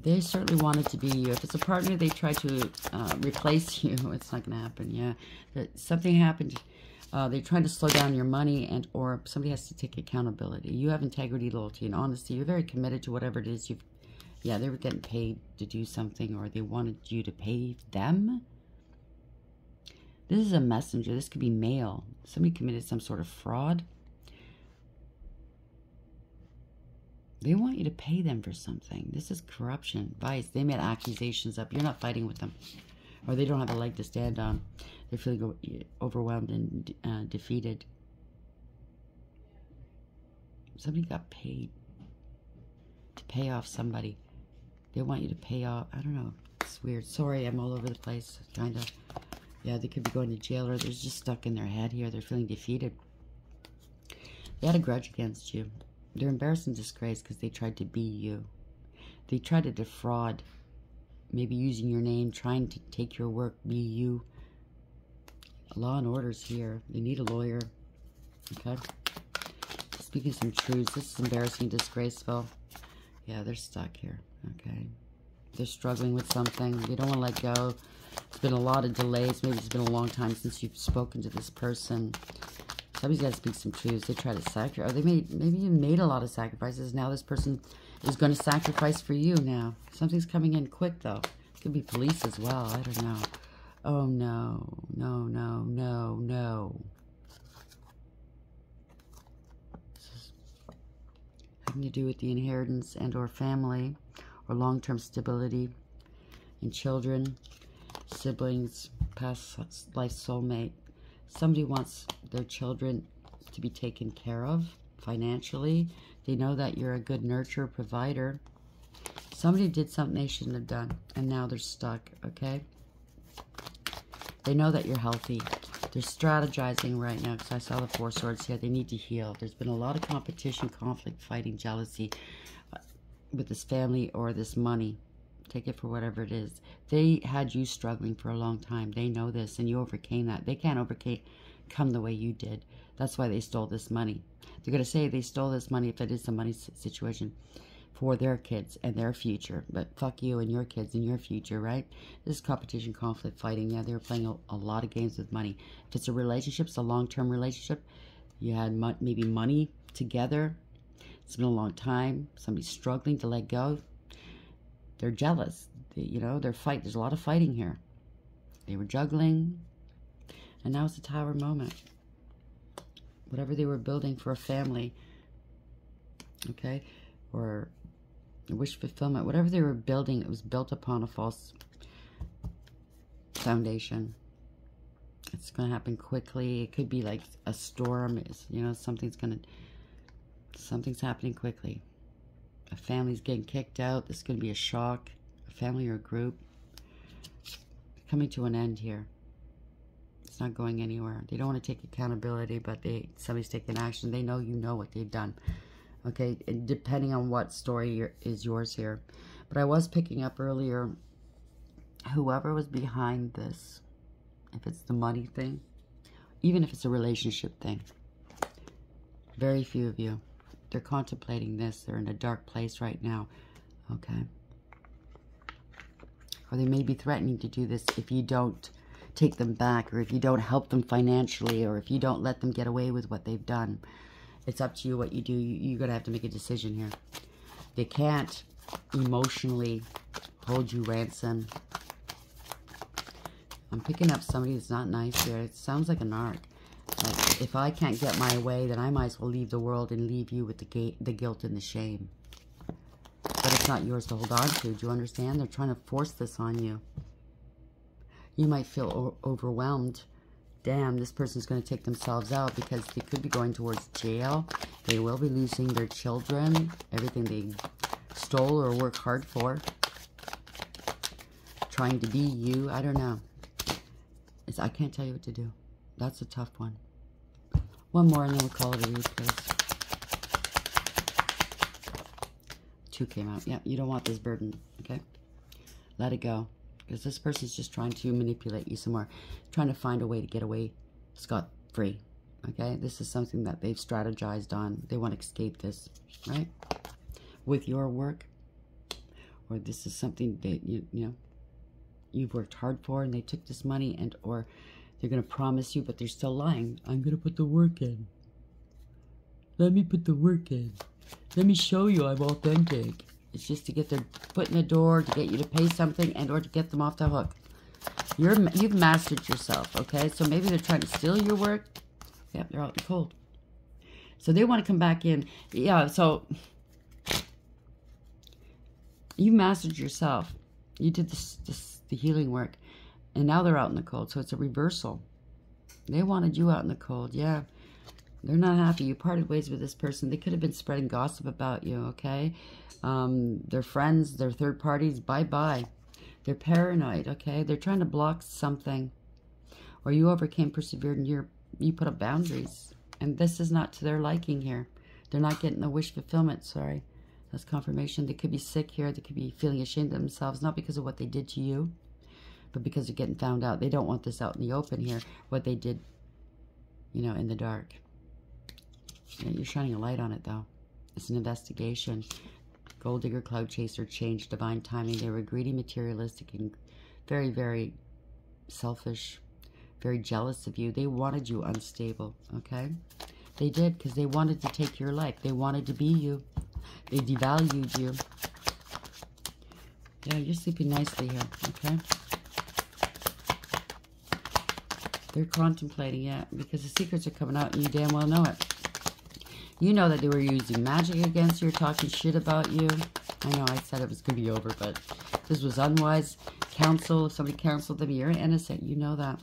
They certainly wanted to be you. If it's a partner, they try to replace you. It's not going to happen, yeah. But something happened. They're trying to slow down your money, and or somebody has to take accountability. You have integrity, loyalty, and honesty. You're very committed to whatever it is you've... Yeah, they were getting paid to do something, or they wanted you to pay them. This is a messenger. This could be mail. Somebody committed some sort of fraud. They want you to pay them for something. This is corruption, vice. They made accusations up. You're not fighting with them. Or they don't have a leg to stand on. They're feeling overwhelmed and defeated. Somebody got paid to pay off somebody. They want you to pay off. I don't know. It's weird. Sorry, I'm all over the place. Kind of. Yeah, they could be going to jail, or they're just stuck in their head here. They're feeling defeated. They had a grudge against you. They're embarrassed and disgraced because they tried to be you. They tried to defraud, maybe using your name, trying to take your work, be you. Law and order's here. They need a lawyer. Okay? Speaking some truths. This is embarrassing, disgraceful. Yeah, they're stuck here. Okay? They're struggling with something. They don't want to let go. It's been a lot of delays. Maybe it's been a long time since you've spoken to this person. Somebody's got to speak some truths. They try to sacrifice. Or they maybe you made a lot of sacrifices. Now this person is going to sacrifice for you now. Something's coming in quick, though. It could be police as well. I don't know. Oh, no. No, no, no, no. This is having to do with the inheritance and or family or long-term stability in children, siblings, past life soulmate. Somebody wants their children to be taken care of financially. They know that you're a good nurturer, provider. Somebody did something they shouldn't have done, and now they're stuck, okay? They know that you're healthy. They're strategizing right now because I saw the Four Swords here. They need to heal. There's been a lot of competition, conflict, fighting, jealousy with this family or this money. Take it for whatever it is. They had you struggling for a long time. They know this, and you overcame that. They can't overcome the way you did. That's why they stole this money. They're going to say they stole this money if it is a money situation for their kids and their future. But fuck you and your kids and your future, right? This is competition, conflict, fighting. Yeah, they were playing a lot of games with money. If it's a relationship, it's a long-term relationship. You had maybe money together. It's been a long time. Somebody's struggling to let go. They're jealous. They're fighting. There's a lot of fighting here. They were juggling. And now it's a Tower moment. Whatever they were building for a family, okay, or a wish fulfillment, whatever they were building, it was built upon a false foundation. It's going to happen quickly. It could be like a storm. Something's happening quickly. A family's getting kicked out. This is going to be a shock. A family or a group. Coming to an end here. It's not going anywhere. They don't want to take accountability, but somebody's taking action. They know you know what they've done. Okay, and depending on what story is yours here. But I was picking up earlier, whoever was behind this, if it's the money thing, even if it's a relationship thing, very few of you, they're contemplating this. They're in a dark place right now, okay? Or they may be threatening to do this if you don't take them back, or if you don't help them financially, or if you don't let them get away with what they've done. It's up to you what you do. You're going to have to make a decision here. They can't emotionally hold you ransom. I'm picking up somebody that's not nice here. It sounds like a narc. Like, if I can't get my way, then I might as well leave the world and leave you with the guilt and the shame. But it's not yours to hold on to. Do you understand? They're trying to force this on you. You might feel overwhelmed. Damn, this person's going to take themselves out because they could be going towards jail. They will be losing their children, everything they stole or worked hard for. Trying to be you. I don't know. I can't tell you what to do. That's a tough one. One more and then we'll call it a read, please. 2 came out. Yeah, you don't want this burden, okay? Let it go. Because this person's just trying to manipulate you some more. Trying to find a way to get away scot-free. Okay? This is something that they've strategized on. They want to escape this. Right? With your work. Or this is something that, you've worked hard for. And they took this money. Or they're going to promise you. But they're still lying. I'm going to put the work in. Let me put the work in. Let me show you I'm authentic. It's just to get their foot in the door, to get you to pay something, and or to get them off the hook. You've mastered yourself, okay? So maybe they're trying to steal your work. Yep, they're out in the cold. So they want to come back in. Yeah, so you mastered yourself. You did the healing work, and now they're out in the cold. So it's a reversal. They wanted you out in the cold, yeah. They're not happy. You parted ways with this person. They could have been spreading gossip about you, okay? Their friends, their third parties, bye-bye. They're paranoid, okay? They're trying to block something. Or you overcame, persevered, and you put up boundaries. And this is not to their liking here. They're not getting the wish fulfillment, sorry. That's confirmation. They could be sick here. They could be feeling ashamed of themselves, not because of what they did to you, but because they're getting found out. They don't want this out in the open here, what they did, in the dark. Yeah, you're shining a light on it, though. It's an investigation. Gold digger, cloud chaser, change, divine timing. They were greedy, materialistic, and very, very selfish, very jealous of you. They wanted you unstable, okay? They did, because they wanted to take your life. They wanted to be you. They devalued you. Yeah, you're sleeping nicely here, okay? They're contemplating, yeah, because the secrets are coming out and you damn well know it. You know that they were using magic against you, talking shit about you. I know I said it was going to be over, but this was unwise counsel. If somebody counseled them, you're innocent. You know that.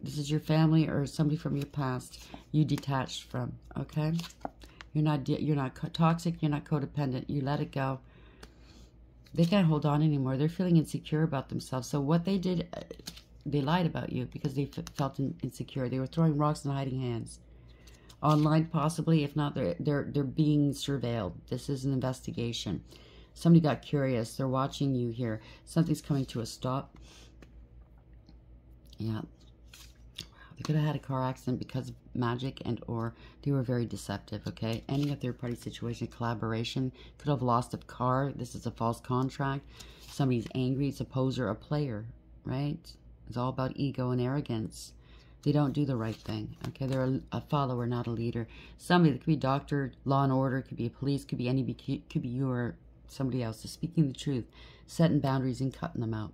This is your family or somebody from your past you detached from, okay? You're not toxic. You're not codependent. You let it go. They can't hold on anymore. They're feeling insecure about themselves. So what they did, they lied about you because they felt insecure. They were throwing rocks and hiding hands. Online, possibly. If not, they're being surveilled. This is an investigation. Somebody got curious. They're watching you here. Something's coming to a stop. Yeah. They could have had a car accident because of magic, and or they were very deceptive, okay? Ending a third-party situation, collaboration. Could have lost a car. This is a false contract. Somebody's angry. It's a poser, a player, right? It's all about ego and arrogance. They don't do the right thing, okay? They're a follower, not a leader. Somebody that could be doctor, law and order, could be a police, could be anybody, could be you or somebody else. Is speaking the truth, setting boundaries and cutting them out.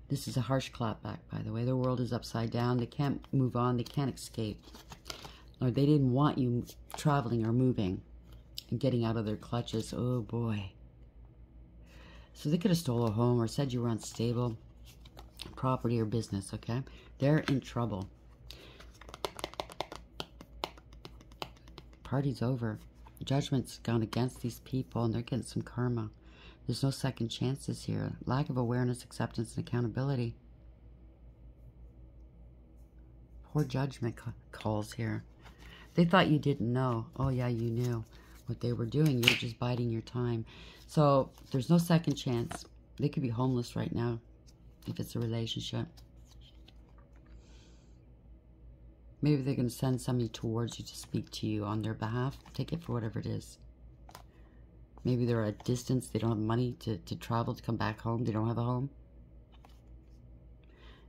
This is a harsh clapback, by the way. Their world is upside down. They can't move on. They can't escape. Or they didn't want you traveling or moving and getting out of their clutches. Oh, boy. So they could have stole a home or said you were unstable. Property or business, okay? They're in trouble. Party's over. Judgment's gone against these people, and they're getting some karma. There's no second chances here. Lack of awareness, acceptance, and accountability. Poor judgment calls here. They thought you didn't know. Oh, yeah, you knew what they were doing. You were just biding your time. So there's no second chance. They could be homeless right now if it's a relationship. Maybe they're going to send somebody towards you to speak to you on their behalf. Take it for whatever it is. Maybe they're at a distance. They don't have money to travel, to come back home. They don't have a home.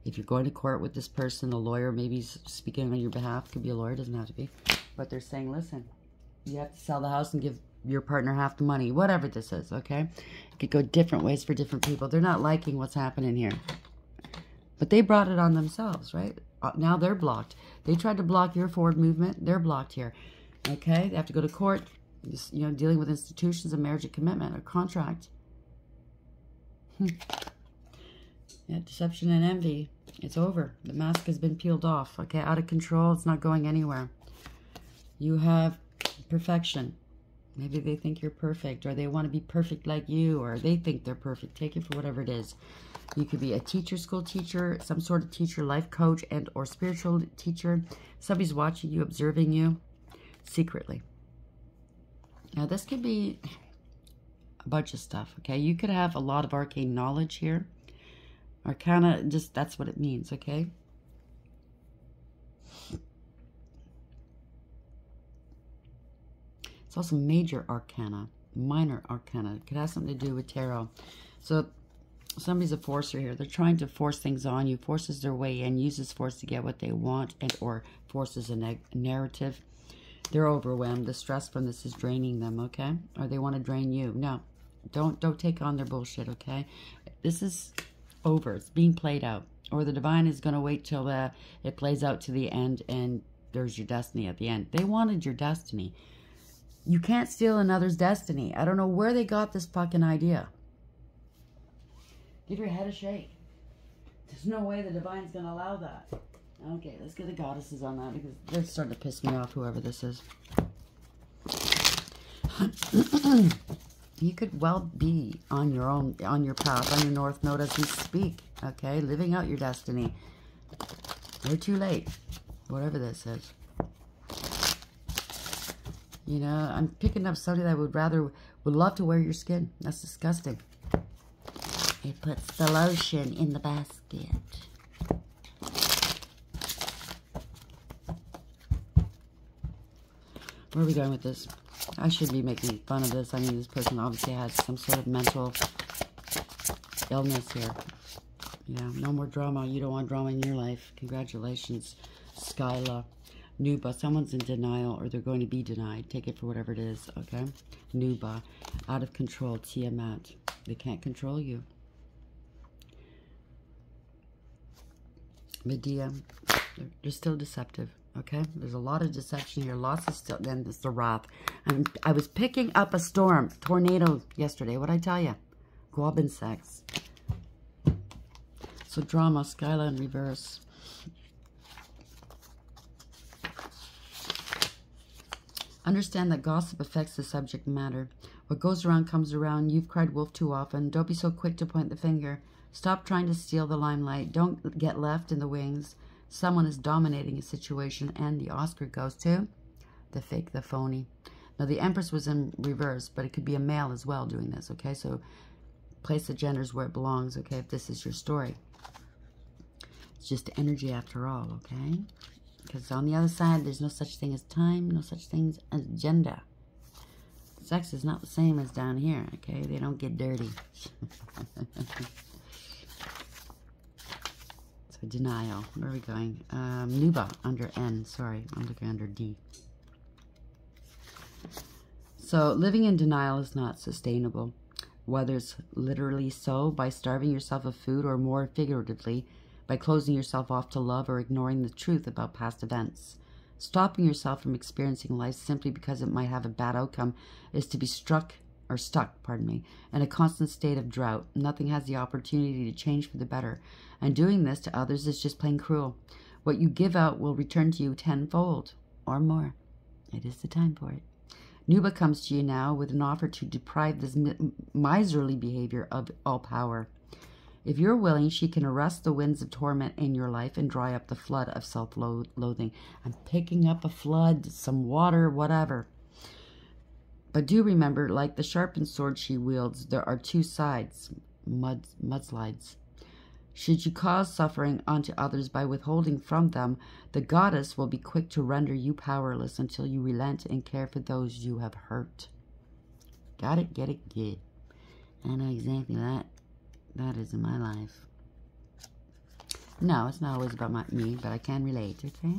If you're going to court with this person, a lawyer maybe is speaking on your behalf. Could be a lawyer, doesn't have to be. But they're saying, listen, you have to sell the house and give your partner half the money. Whatever this is, okay? It could go different ways for different people. They're not liking what's happening here. But they brought it on themselves, right? Now they're blocked. They tried to block your forward movement. They're blocked here, okay? They have to go to court. Just, you know, dealing with institutions of marriage and commitment or contract. Yeah, deception and envy. It's over. The mask has been peeled off. Okay, out of control. It's not going anywhere. You have perfection. Maybe they think you're perfect, or they want to be perfect like you, or they think they're perfect. Take it for whatever it is. You could be a teacher, school teacher, some sort of teacher, life coach, and or spiritual teacher. Somebody's watching you, observing you secretly. Now, this could be a bunch of stuff, okay? You could have a lot of arcane knowledge here. Arcana, just, that's what it means, okay? It's also major arcana, minor arcana. It could have something to do with tarot. So, somebody's a forcer here. They're trying to force things on you, forces their way in, uses force to get what they want, and or forces a narrative. They're overwhelmed. The stress from this is draining them, okay? Or they want to drain you. No, don't take on their bullshit, okay? This is over. It's being played out. Or the divine is going to wait till it plays out to the end and there's your destiny at the end. They wanted your destiny. You can't steal another's destiny. I don't know where they got this fucking idea. Give your head a shake. There's no way the divine's going to allow that. Okay, let's get the goddesses on that because they're starting to piss me off, whoever this is. You could well be on your own, on your path, on your north node as we speak, okay? Living out your destiny. You're too late, whatever this is. You know, I'm picking up somebody that would love to wear your skin. That's disgusting. It puts the lotion in the basket. Where are we going with this? I should be making fun of this. I mean, this person obviously has some sort of mental illness here. Yeah, no more drama. You don't want drama in your life. Congratulations, Skyla. Nuba, someone's in denial or they're going to be denied. Take it for whatever it is, okay? Nuba, out of control, Tiamat. They can't control you. Medea, they're still deceptive. Okay, there's a lot of deception here. Lots of still. Then there's the wrath. I was picking up a storm, tornado yesterday. What'd I tell you? Guab insects. So drama, Skyla in reverse. Understand that gossip affects the subject matter. What goes around comes around. You've cried wolf too often. Don't be so quick to point the finger. Stop trying to steal the limelight. Don't get left in the wings. Someone is dominating a situation, and the Oscar goes to the fake, the phony. Now, the Empress was in reverse, but it could be a male as well doing this, okay? So place the genders where it belongs, okay, if this is your story. It's just energy after all, okay? Because on the other side, there's no such thing as time, no such thing as gender. Sex is not the same as down here, okay? They don't get dirty. So denial. Where are we going? Nuba under N. Sorry, I'm looking under D. So living in denial is not sustainable. Whether it's literally so, by starving yourself of food, or more figuratively, by closing yourself off to love or ignoring the truth about past events. Stopping yourself from experiencing life simply because it might have a bad outcome is to be stuck in a constant state of drought. Nothing has the opportunity to change for the better, and doing this to others is just plain cruel. What you give out will return to you tenfold or more. It is the time for it. Nuba comes to you now with an offer to deprive this miserly behavior of all power. If you're willing, she can arrest the winds of torment in your life and dry up the flood of self-loathing. I'm picking up a flood, some water, whatever. But do remember, like the sharpened sword she wields, there are two sides, mudslides. Should you cause suffering unto others by withholding from them, the goddess will be quick to render you powerless until you relent and care for those you have hurt. Got it? Get it? Get it. I know exactly that is in my life. No, it's not always about me, but I can relate, okay?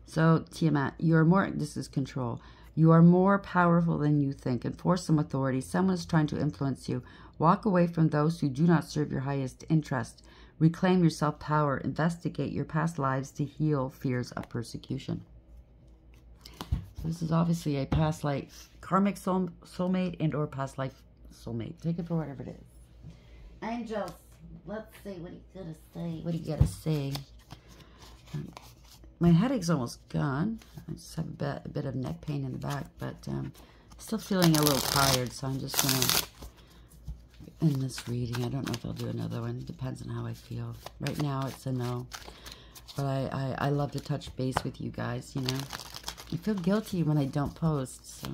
So, Tiamat, you are more, this is control. You are more powerful than you think. Enforce some authority. Someone is trying to influence you. Walk away from those who do not serve your highest interest. Reclaim your self-power. Investigate your past lives to heal fears of persecution. So this is obviously a past life karmic soulmate and or past life soulmate. Take it for whatever it is. Angels, let's see what you gotta say. What do you gotta say? My headache's almost gone. I just have a bit of neck pain in the back, but still feeling a little tired, so I'm just gonna end this reading. I don't know if I'll do another one. It depends on how I feel. Right now, it's a no. But I love to touch base with you guys, you know. I feel guilty when I don't post, so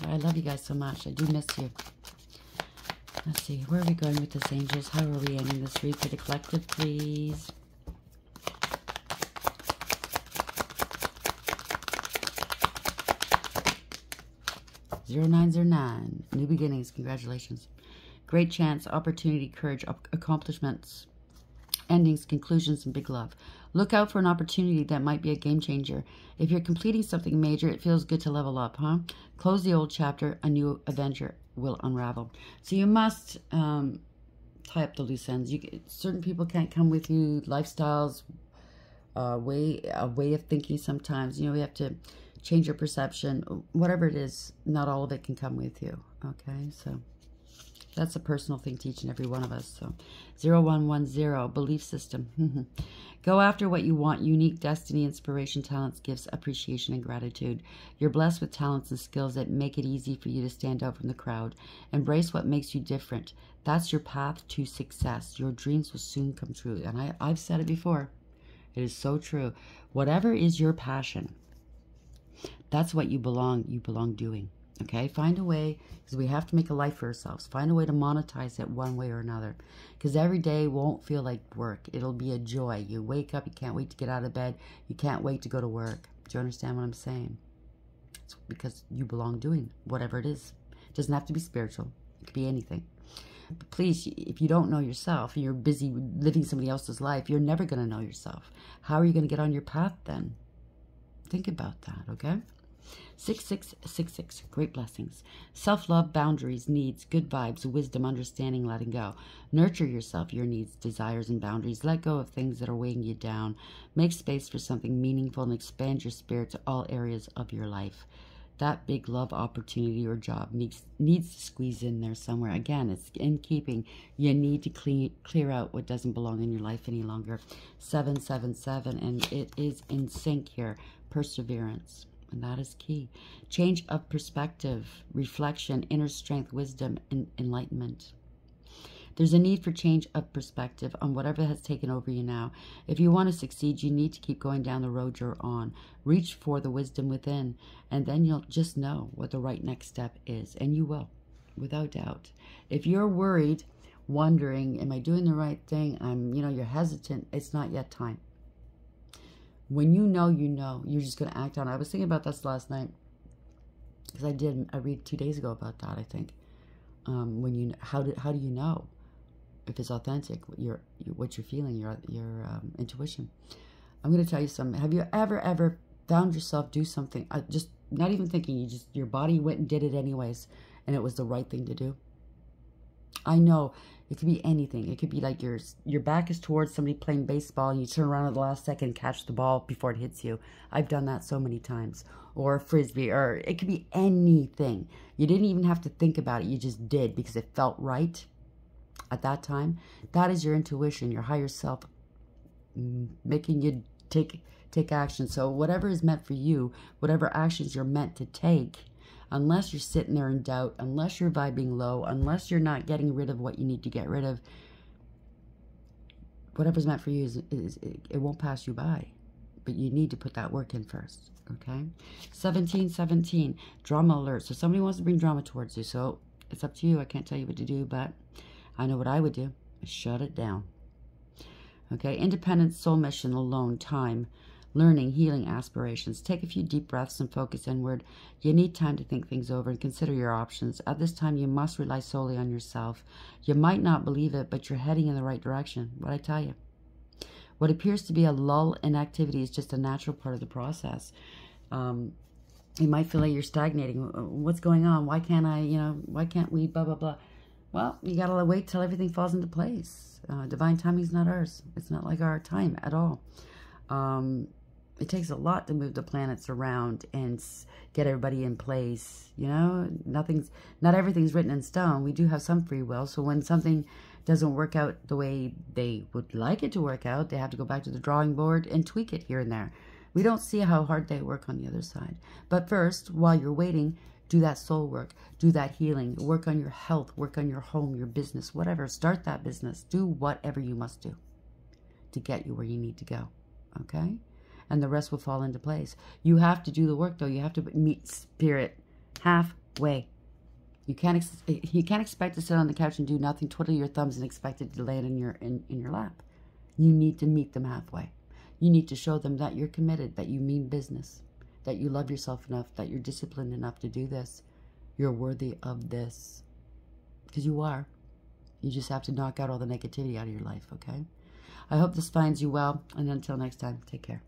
I love you guys so much. I do miss you. Let's see, where are we going with this, angels? How are we ending this read for the collective, please? (0909). New beginnings. Congratulations. Great chance, opportunity, courage, accomplishments, endings, conclusions, and big love. Look out for an opportunity that might be a game changer. If you're completing something major, it feels good to level up, huh? Close the old chapter, a new adventure will unravel. So you must tie up the loose ends. Certain people can't come with you. Lifestyles, a way of thinking sometimes. You know, we have to change your perception. Whatever it is, not all of it can come with you. Okay, so that's a personal thing to each and every one of us. So 0110, belief system. Go after what you want. Unique destiny, inspiration, talents, gifts, appreciation, and gratitude. You're blessed with talents and skills that make it easy for you to stand out from the crowd. Embrace what makes you different. That's your path to success. Your dreams will soon come true. And I've said it before. It is so true. Whatever is your passion, that's what you belong doing. Okay, find a way, because we have to make a life for ourselves. Find a way to monetize it one way or another, because every day won't feel like work. It'll be a joy. You wake up, you can't wait to get out of bed. You can't wait to go to work. Do you understand what I'm saying? It's because you belong doing whatever it is. It doesn't have to be spiritual. It could be anything. But please, if you don't know yourself and you're busy living somebody else's life, you're never going to know yourself. How are you going to get on your path then? Think about that, okay? 6666, great blessings. Self-love, boundaries, needs, good vibes, wisdom, understanding, letting go. Nurture yourself, your needs, desires, and boundaries. Let go of things that are weighing you down. Make space for something meaningful and expand your spirit to all areas of your life. That big love opportunity or job needs to squeeze in there somewhere. Again, it's in keeping. You need to clear out what doesn't belong in your life any longer. 777, and it is in sync here. Perseverance. And that is key. Change of perspective, reflection, inner strength, wisdom, and enlightenment. There's a need for change of perspective on whatever has taken over you now. If you want to succeed, you need to keep going down the road you're on. Reach for the wisdom within, and then you'll just know what the right next step is. And you will, without doubt. If you're worried, wondering, am I doing the right thing? You're hesitant. It's not yet time. When you know, you're just going to act on it. I was thinking about this last night, because I read 2 days ago about that, I think. How do you know if it's authentic, what you're feeling, your intuition? I'm going to tell you something. Have you ever found yourself do something, just not even thinking, your body went and did it anyways, and it was the right thing to do? I know it could be anything. It could be like your back is towards somebody playing baseball, and you turn around at the last second and catch the ball before it hits you. I've done that so many times. Or a frisbee, or it could be anything. You didn't even have to think about it. You just did because it felt right at that time. That is your intuition, your higher self making you take action. So whatever is meant for you, whatever actions you're meant to take, unless you're sitting there in doubt, unless you're vibing low, unless you're not getting rid of what you need to get rid of, whatever's meant for you it won't pass you by. But you need to put that work in first, okay? 1717, drama alert. So somebody wants to bring drama towards you. So it's up to you. I can't tell you what to do, but I know what I would do. Shut it down. Okay, independence, soul mission, alone, time, learning, healing, aspirations. Take a few deep breaths and focus inward. You need time to think things over and consider your options. At this time, you must rely solely on yourself. You might not believe it, but you're heading in the right direction. What I tell you. What appears to be a lull in activity is just a natural part of the process. You might feel like you're stagnating. What's going on? Why can't why can't we, blah, blah, blah. Well, you got to wait till everything falls into place. Divine timing is not ours. It's not like our time at all. It takes a lot to move the planets around and get everybody in place. Not everything's written in stone. We do have some free will. So when something doesn't work out the way they would like it to work out, they have to go back to the drawing board and tweak it here and there. We don't see how hard they work on the other side. But first, while you're waiting, do that soul work, do that healing, work on your health, work on your home, your business, whatever. Start that business. Do whatever you must do to get you where you need to go, okay? And the rest will fall into place. You have to do the work, though. You have to meet spirit halfway. You can't expect to sit on the couch and do nothing, twiddle your thumbs, and expect it to land in your lap. You need to meet them halfway. You need to show them that you're committed, that you mean business, that you love yourself enough, that you're disciplined enough to do this. You're worthy of this. Because you are. You just have to knock out all the negativity out of your life, okay? I hope this finds you well. And until next time, take care.